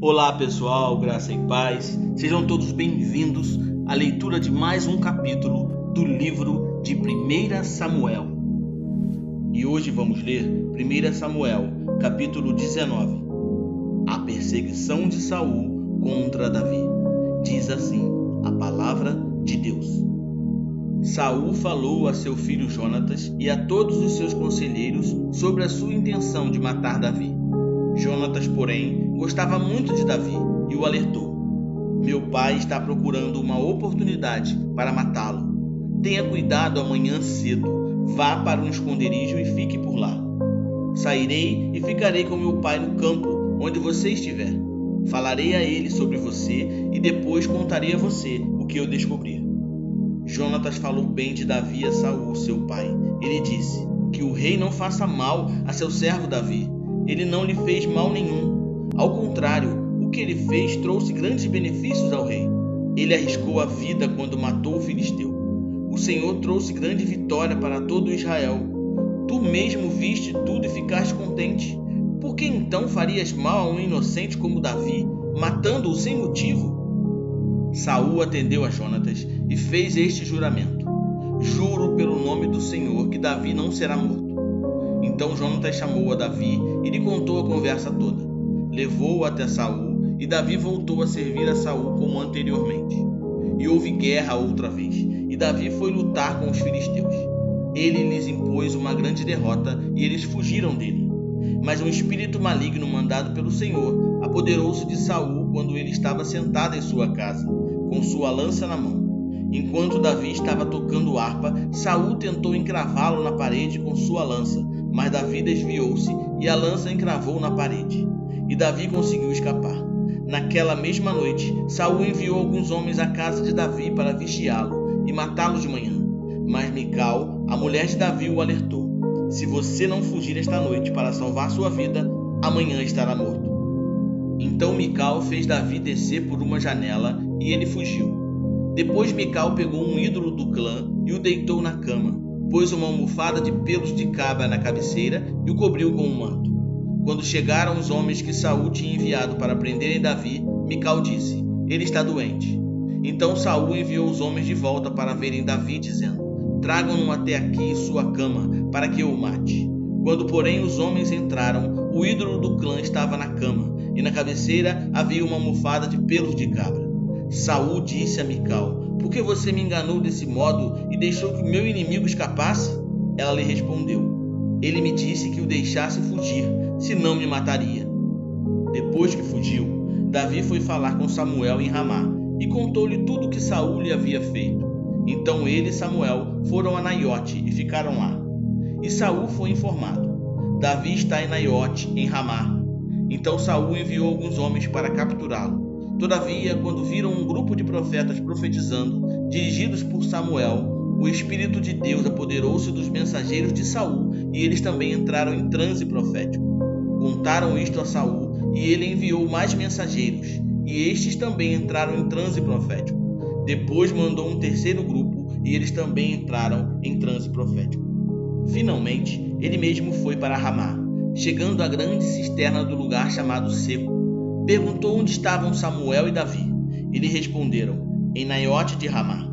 Olá pessoal, graça e paz, sejam todos bem-vindos à leitura de mais um capítulo do livro de 1 Samuel. E hoje vamos ler 1 Samuel, capítulo 19, a perseguição de Saul contra Davi. Diz assim a palavra de Deus. Saul falou a seu filho Jonatas e a todos os seus conselheiros sobre a sua intenção de matar Davi. Jonatas, porém, gostava muito de Davi e o alertou: meu pai está procurando uma oportunidade para matá-lo. Tenha cuidado amanhã cedo, vá para um esconderijo e fique por lá. Sairei e ficarei com meu pai no campo, onde você estiver. Falarei a ele sobre você e depois contarei a você o que eu descobrir. Jonatas falou bem de Davi a Saul, seu pai. Ele disse: que o rei não faça mal a seu servo Davi. Ele não lhe fez mal nenhum. Ao contrário, o que ele fez trouxe grandes benefícios ao rei. Ele arriscou a vida quando matou o filisteu. O Senhor trouxe grande vitória para todo Israel. Tu mesmo viste tudo e ficaste contente. Por que então farias mal a um inocente como Davi, matando-o sem motivo? Saul atendeu a Jonatas e fez este juramento: juro pelo nome do Senhor que Davi não será morto. Então Jonatas chamou a Davi e lhe contou a conversa toda. Levou-o até Saul e Davi voltou a servir a Saul como anteriormente. E houve guerra outra vez, e Davi foi lutar com os filisteus. Ele lhes impôs uma grande derrota e eles fugiram dele. Mas um espírito maligno mandado pelo Senhor apoderou-se de Saul quando ele estava sentado em sua casa, com sua lança na mão. Enquanto Davi estava tocando harpa, Saul tentou encravá-lo na parede com sua lança, mas Davi desviou-se e a lança encravou na parede. E Davi conseguiu escapar. Naquela mesma noite, Saul enviou alguns homens à casa de Davi para vigiá-lo e matá-lo de manhã. Mas Mical, a mulher de Davi, o alertou: se você não fugir esta noite para salvar sua vida, amanhã estará morto. Então Mical fez Davi descer por uma janela e ele fugiu. Depois Mical pegou um ídolo do clã e o deitou na cama, pôs uma almofada de pelos de cabra na cabeceira e o cobriu com um manto. Quando chegaram os homens que Saul tinha enviado para prenderem Davi, Mical disse: ele está doente. Então Saul enviou os homens de volta para verem Davi, dizendo: tragam-no até aqui em sua cama, para que eu o mate. Quando, porém, os homens entraram, o ídolo do clã estava na cama, e na cabeceira havia uma almofada de pelos de cabra. Saul disse a Mical: por que você me enganou desse modo e deixou que o meu inimigo escapasse? Ela lhe respondeu: ele me disse que o deixasse fugir, senão me mataria. Depois que fugiu, Davi foi falar com Samuel em Ramá e contou-lhe tudo o que Saul lhe havia feito. Então ele e Samuel foram a Naiote e ficaram lá. E Saul foi informado: Davi está em Naiote, em Ramá. Então Saul enviou alguns homens para capturá-lo. Todavia, quando viram um grupo de profetas profetizando, dirigidos por Samuel, o Espírito de Deus apoderou-se dos mensageiros de Saul e eles também entraram em transe profético. Contaram isto a Saul e ele enviou mais mensageiros, e estes também entraram em transe profético. Depois mandou um terceiro grupo e eles também entraram em transe profético. Finalmente, ele mesmo foi para Ramá, chegando à grande cisterna do lugar chamado Seco. Perguntou onde estavam Samuel e Davi. E lhe responderam: em Naiote de Ramá.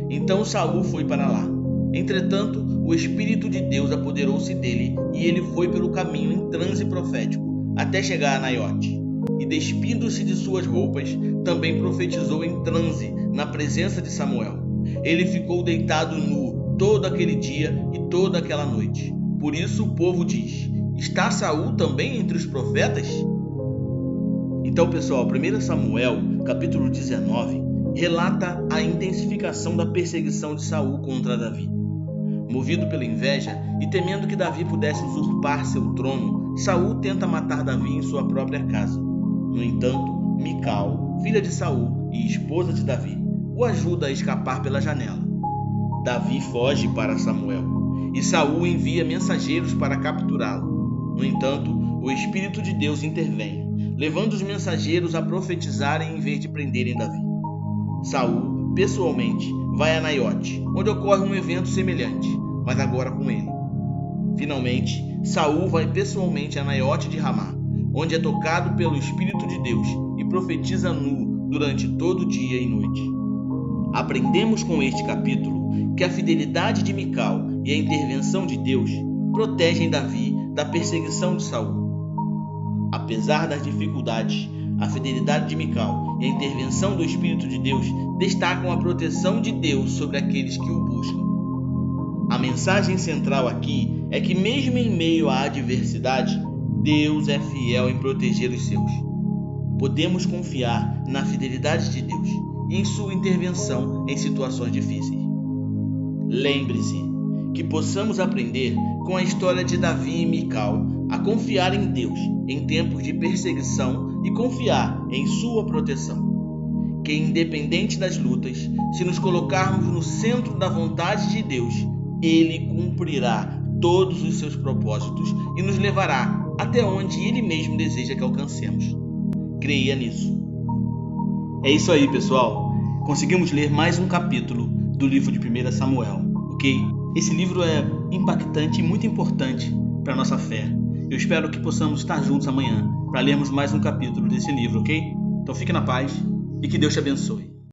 Então Saul foi para lá. Entretanto, o Espírito de Deus apoderou-se dele e ele foi pelo caminho em transe profético até chegar a Naiote. E despindo-se de suas roupas, também profetizou em transe na presença de Samuel. Ele ficou deitado nu todo aquele dia e toda aquela noite. Por isso o povo diz: está Saul também entre os profetas? Então, pessoal, 1 Samuel, capítulo 19, relata a intensificação da perseguição de Saul contra Davi. Movido pela inveja e temendo que Davi pudesse usurpar seu trono, Saul tenta matar Davi em sua própria casa. No entanto, Mical, filha de Saul e esposa de Davi, o ajuda a escapar pela janela. Davi foge para Samuel e Saul envia mensageiros para capturá-lo. No entanto, o Espírito de Deus intervém, levando os mensageiros a profetizarem em vez de prenderem Davi. Saul, pessoalmente, vai a Naiote, onde ocorre um evento semelhante, mas agora com ele. Finalmente, Saul vai pessoalmente a Naiote de Ramá, onde é tocado pelo Espírito de Deus profetiza nu durante todo dia e noite. Aprendemos com este capítulo que a fidelidade de Mical e a intervenção de Deus protegem Davi da perseguição de Saul. Apesar das dificuldades, a fidelidade de Mical e a intervenção do Espírito de Deus destacam a proteção de Deus sobre aqueles que o buscam. A mensagem central aqui é que mesmo em meio à adversidade, Deus é fiel em proteger os seus. Podemos confiar na fidelidade de Deus e em sua intervenção em situações difíceis. Lembre-se que possamos aprender com a história de Davi e Mical a confiar em Deus em tempos de perseguição e confiar em sua proteção. Que independente das lutas, se nos colocarmos no centro da vontade de Deus, Ele cumprirá todos os seus propósitos e nos levará até onde Ele mesmo deseja que alcancemos. Creia nisso. É isso aí, pessoal. Conseguimos ler mais um capítulo do livro de 1 Samuel, ok? Esse livro é impactante e muito importante para a nossa fé. Eu espero que possamos estar juntos amanhã para lermos mais um capítulo desse livro, ok? Então fique na paz e que Deus te abençoe.